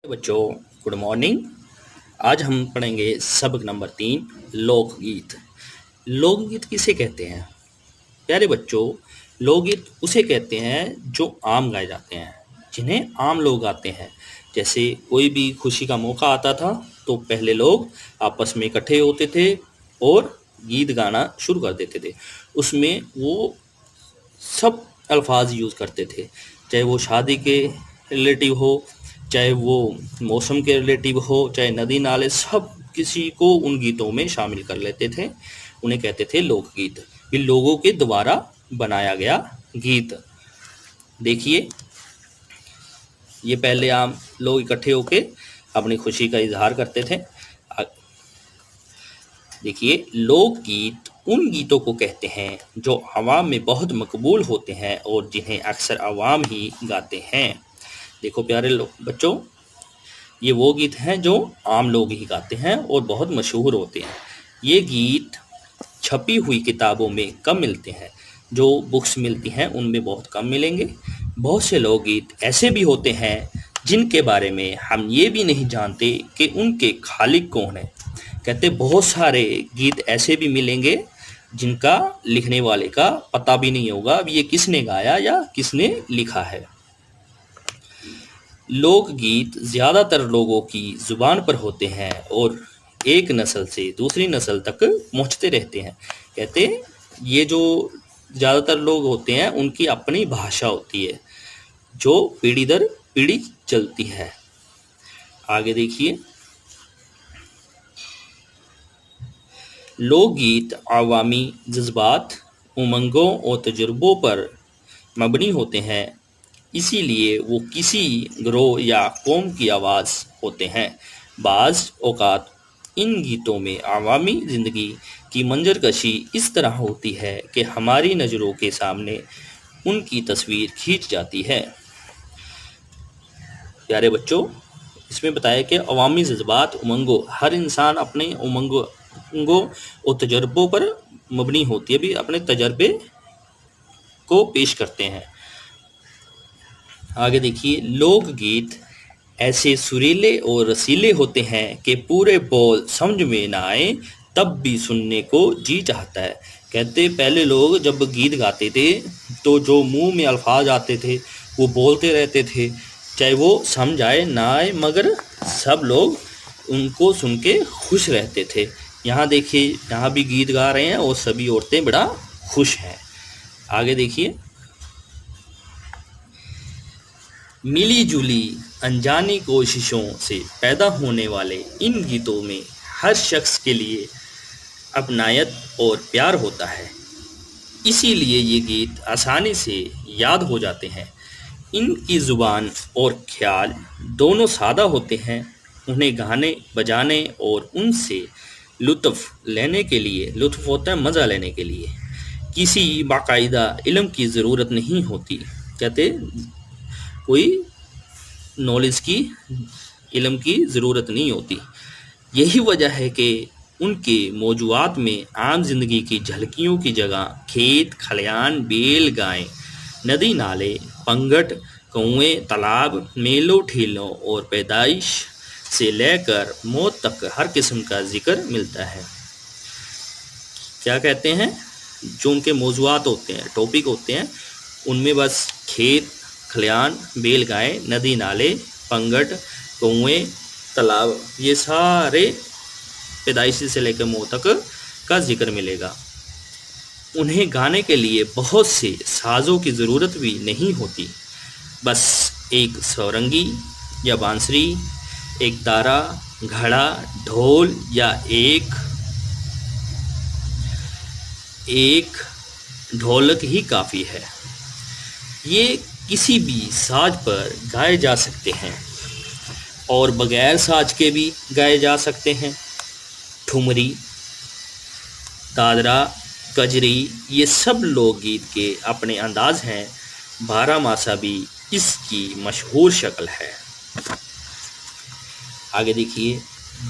बच्चों, good morning. आज हम पढ़ेंगे सबक नंबर 3, लोकगीत। लोकगीत किसे कहते हैं? प्यारे बच्चों, लोकगीत उसे कहते हैं जो आम गाए जाते हैं, जिन्हें आम लोग गाते हैं। जैसे कोई भी खुशी का मौका आता था तो पहले लोग आपस में इकट्ठे होते थे और गीत गाना शुरू कर देते थे। उसमें वो सब अल्फाज यूज़ करते थे, चाहे वो शादी के रिलेटिव हो, चाहे वो मौसम के रिलेटिव हो, चाहे नदी नाले, सब किसी को उन गीतों में शामिल कर लेते थे। उन्हें कहते थे लोकगीत। ये लोगों के द्वारा बनाया गया गीत। देखिए, ये पहले आम लोग इकट्ठे होके अपनी खुशी का इजहार करते थे। देखिए, लोकगीत उन गीतों को कहते हैं जो अवाम में बहुत मकबूल होते हैं और जिन्हें अक्सर अवाम ही गाते हैं। देखो प्यारे बच्चों, ये वो गीत हैं जो आम लोग ही गाते हैं और बहुत मशहूर होते हैं। ये गीत छपी हुई किताबों में कम मिलते हैं, जो बुक्स मिलती हैं उनमें बहुत कम मिलेंगे। बहुत से लोकगीत ऐसे भी होते हैं जिनके बारे में हम ये भी नहीं जानते कि उनके खालिक कौन है। कहते बहुत सारे गीत ऐसे भी मिलेंगे जिनका लिखने वाले का पता भी नहीं होगा अब ये किसने गाया या किसने लिखा है। लोकगीत ज़्यादातर लोगों की ज़ुबान पर होते हैं और एक नस्ल से दूसरी नस्ल तक पहुंचते रहते हैं। कहते ये जो ज़्यादातर लोग होते हैं उनकी अपनी भाषा होती है जो पीढ़ी दर पीढ़ी चलती है। आगे देखिए, लोकगीत अवामी जज्बात, उमंगों और तजुर्बों पर मबनी होते हैं, इसीलिए वो किसी ग्रोह या कौम की आवाज़ होते हैं। बाज़ औक़ात इन गीतों में अवामी ज़िंदगी की मंजरकशी इस तरह होती है कि हमारी नज़रों के सामने उनकी तस्वीर खींच जाती है। प्यारे बच्चों, इसमें बताया कि अवामी जज्बात, उमंगों, हर इंसान अपने उमंगों और तजर्बों पर मबनी होती है, भी अपने तजर्बे को पेश करते हैं। आगे देखिए, लोकगीत ऐसे सुरीले और रसीले होते हैं कि पूरे बोल समझ में ना आए तब भी सुनने को जी चाहता है। कहते पहले लोग जब गीत गाते थे तो जो मुंह में अल्फाज आते थे वो बोलते रहते थे, चाहे वो समझ आए ना आए, मगर सब लोग उनको सुन के खुश रहते थे। यहाँ देखिए, यहाँ भी गीत गा रहे हैं और सभी औरतें बड़ा खुश हैं। आगे देखिए, मिली जुली अनजानी कोशिशों से पैदा होने वाले इन गीतों में हर शख्स के लिए अपनायत और प्यार होता है, इसीलिए ये गीत आसानी से याद हो जाते हैं। इनकी ज़ुबान और ख्याल दोनों सादा होते हैं। उन्हें गाने बजाने और उनसे लुत्फ़ लेने के लिए, लुत्फ़ होता है मज़ा लेने के लिए, किसी बाकायदा इल्म की ज़रूरत नहीं होती। कहते कोई नॉलेज की, इल्म की ज़रूरत नहीं होती। यही वजह है कि उनके मौजूआत में आम जिंदगी की झलकियों की जगह खेत खलियान, बैल गाय, नदी नाले, पंगट, कुएं, तालाब, मेलों ठेलों और पैदाइश से लेकर मौत तक हर किस्म का जिक्र मिलता है। क्या कहते हैं, जो उनके मौजूआत होते हैं, टॉपिक होते हैं, उनमें बस खेत खलियान, बैल गाय, नदी नाले, पंगट, कुएं, तालाब, ये सारे पैदाइशी से लेकर मौत तक का जिक्र मिलेगा। उन्हें गाने के लिए बहुत से साज़ों की ज़रूरत भी नहीं होती, बस एक सौरंगी या बांसुरी, एक तारा, घड़ा, ढोल या एक ढोलक ही काफ़ी है। ये किसी भी साज पर गाए जा सकते हैं और बगैर साज के भी गाए जा सकते हैं। ठुमरी, दादरा, कजरी, ये सब लोकगीत के अपने अंदाज हैं। बारहमासा भी इसकी मशहूर शक्ल है। आगे देखिए,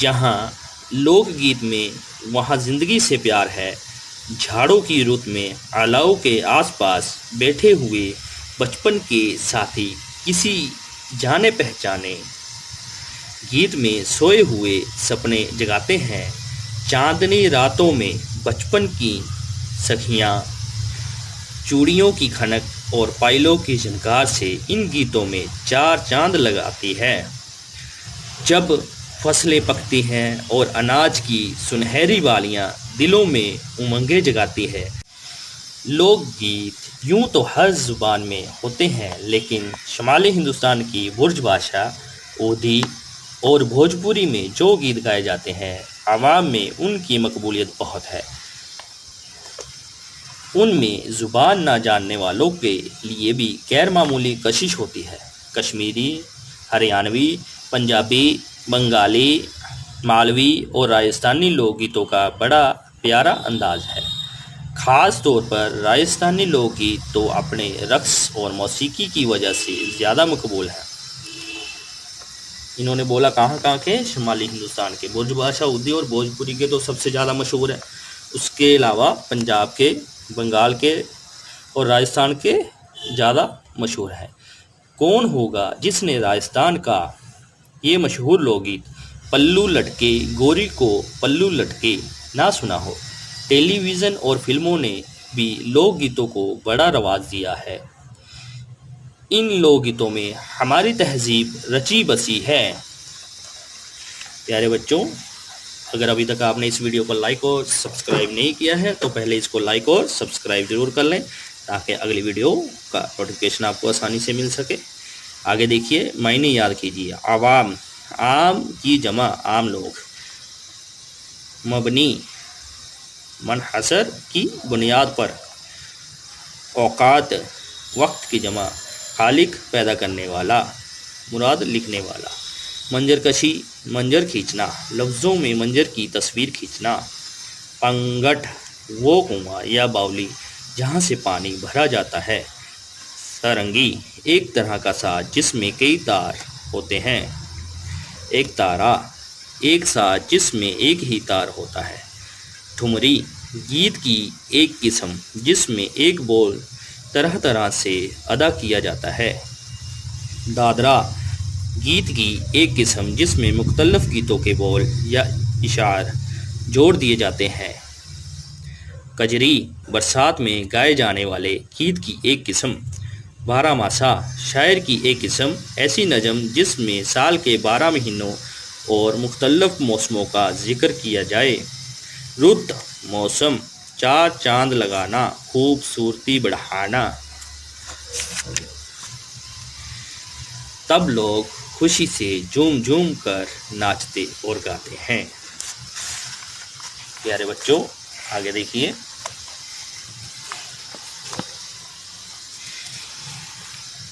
जहाँ लोकगीत में वहाँ ज़िंदगी से प्यार है। झाड़ों की रुत में अलाव के आसपास बैठे हुए बचपन के साथी किसी जाने पहचाने गीत में सोए हुए सपने जगाते हैं। चांदनी रातों में बचपन की सखियाँ चूड़ियों की खनक और पायलों की झनकार से इन गीतों में चार चांद लगाती है। जब फसलें पकती हैं और अनाज की सुनहरी बालियां दिलों में उमंगें जगाती है। लोकगीत यूं तो हर जुबान में होते हैं, लेकिन शुमाली हिंदुस्तान की बुर्ज भाषा ओधी और भोजपुरी में जो गीत गाए जाते हैं, आवाम में उनकी मकबूलियत बहुत है। उनमें ज़ुबान ना जानने वालों के लिए भी गैर मामूली कशिश होती है। कश्मीरी, हरियाणवी, पंजाबी, बंगाली, मालवी और राजस्थानी लोकगीतों का बड़ा प्यारा अंदाज है। ख़ास तौर पर राजस्थानी लोकगीत तो अपने रक़्स और मौसीकी की वजह से ज़्यादा मकबूल हैं। इन्होंने बोला कहाँ कहाँ के? शुमाली हिंदुस्तान के। बुर्ज भाषा, उर्दू और भोजपुरी के तो सबसे ज़्यादा मशहूर है। उसके अलावा पंजाब के, बंगाल के और राजस्थान के ज़्यादा मशहूर है। कौन होगा जिसने राजस्थान का ये मशहूर लोकगीत पल्लू लटके गोरी को पल्लू लटके ना सुना हो। टेलीविज़न और फिल्मों ने भी लोकगीतों को बड़ा रवाज दिया है। इन लोकगीतों में हमारी तहजीब रची बसी है। प्यारे बच्चों, अगर अभी तक आपने इस वीडियो को लाइक और सब्सक्राइब नहीं किया है तो पहले इसको लाइक और सब्सक्राइब ज़रूर कर लें, ताकि अगली वीडियो का नोटिफिकेशन आपको आसानी से मिल सके। आगे देखिए, मायने याद कीजिए। आवाम, आम की जमा आम लोग। मबनी, मनहसर की बुनियाद पर। औकात, वक्त की जमा। खालिक, पैदा करने वाला, मुराद लिखने वाला। मंजर कशी, मंजर खींचना, लफ्ज़ों में मंजर की तस्वीर खींचना। पंगट, वो कुआं या बावली जहाँ से पानी भरा जाता है। सारंगी, एक तरह का साज जिसमें कई तार होते हैं। एक तारा, एक साज जिसमें एक ही तार होता है। ठुमरी, गीत की एक किस्म जिसमें एक बोल तरह तरह से अदा किया जाता है। दादरा, गीत की एक किस्म जिसमें मुख्तलिफ गीतों के बोल या इशार जोड़ दिए जाते हैं। कजरी, बरसात में गाए जाने वाले गीत की एक किस्म। बारहमासा, शायर की एक किस्म, ऐसी नज़म जिसमें साल के 12 महीनों और मुख्तलिफ मौसमों का जिक्र किया जाए। रुत, मौसम, चार चांद लगाना, खूबसूरती बढ़ाना। तब लोग खुशी से झूम झूम कर नाचते और गाते हैं। प्यारे बच्चों, आगे देखिए।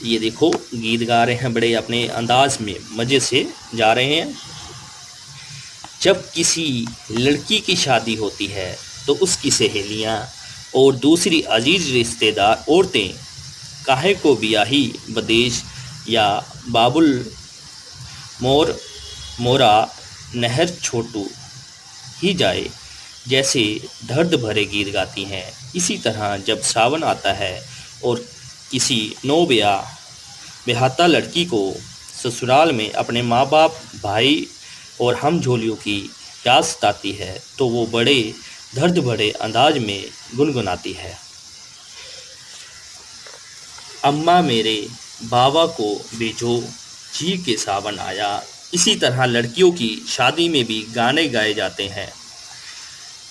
ये देखो, गीत गा रहे हैं बड़े अपने अंदाज में, मज़े से जा रहे हैं। जब किसी लड़की की शादी होती है तो उसकी सहेलियां और दूसरी अजीज रिश्तेदार औरतें काहे को बियाही बदेश या बाबुल मोरा नहर छोटू ही जाए जैसे दर्द भरे गीत गाती हैं। इसी तरह जब सावन आता है और किसी बेहाता लड़की को ससुराल में अपने माँ बाप, भाई और हम झोलियों की याद सताती है तो वो बड़े दर्द भरे अंदाज में गुनगुनाती है। अम्मा मेरे बाबा को बेजो जी के सावन आया। इसी तरह लड़कियों की शादी में भी गाने गाए जाते हैं।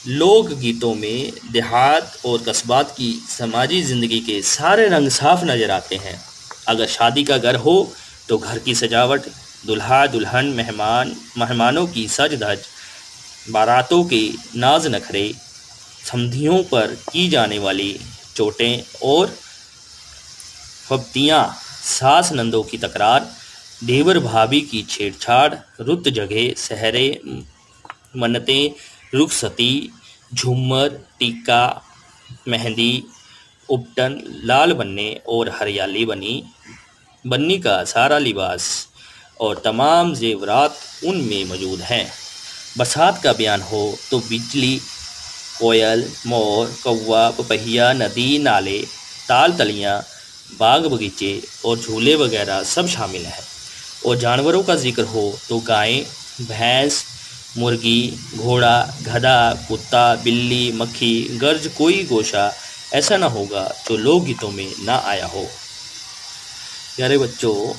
लोक गीतों में देहात और कस्बात की समाजी ज़िंदगी के सारे रंग साफ नज़र आते हैं। अगर शादी का घर हो तो घर की सजावट, दुल्हा दुल्हन, मेहमानों की सज धज, बारातों के नाज नखरे, समधियों पर की जाने वाली चोटें और फब्तियाँ, सास नंदों की तकरार, देवर भाभी की छेड़छाड़, रुत जगह, सहरे, मन्नतें, रुखसती, झूमर, टीका, मेहंदी, उपटन, लाल बनने और हरियाली बन्नी का सारा लिबास और तमाम जेवरात उनमें मौजूद हैं। बरसात का बयान हो तो बिजली, कोयल, मोर, कौवा, पपहिया, नदी, नाले, ताल तलियाँ, बाग बगीचे और झूले वगैरह सब शामिल हैं। और जानवरों का जिक्र हो तो गाय, भैंस, मुर्गी, घोड़ा, गधा, कुत्ता, बिल्ली, मक्खी, गर्ज कोई गोशा ऐसा ना होगा जो लोकगीतों में ना आया हो। प्यारे बच्चों,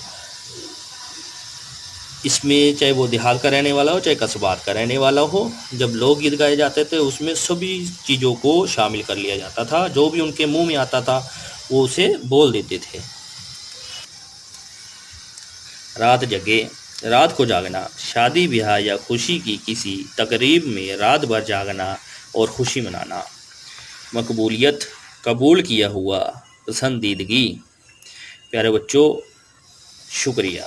इसमें चाहे वो देहात का रहने वाला हो चाहे कस्बात का रहने वाला हो, जब लोकगीत गाए जाते थे उसमें सभी चीज़ों को शामिल कर लिया जाता था। जो भी उनके मुंह में आता था वो उसे बोल देते थे। रात जगे, रात को जागना, शादी ब्याह या खुशी की किसी तकरीब में रात भर जागना और खुशी मनाना। मकबूलियत, कबूल किया हुआ, पसंदीदगी। प्यारे बच्चों, शुक्रिया।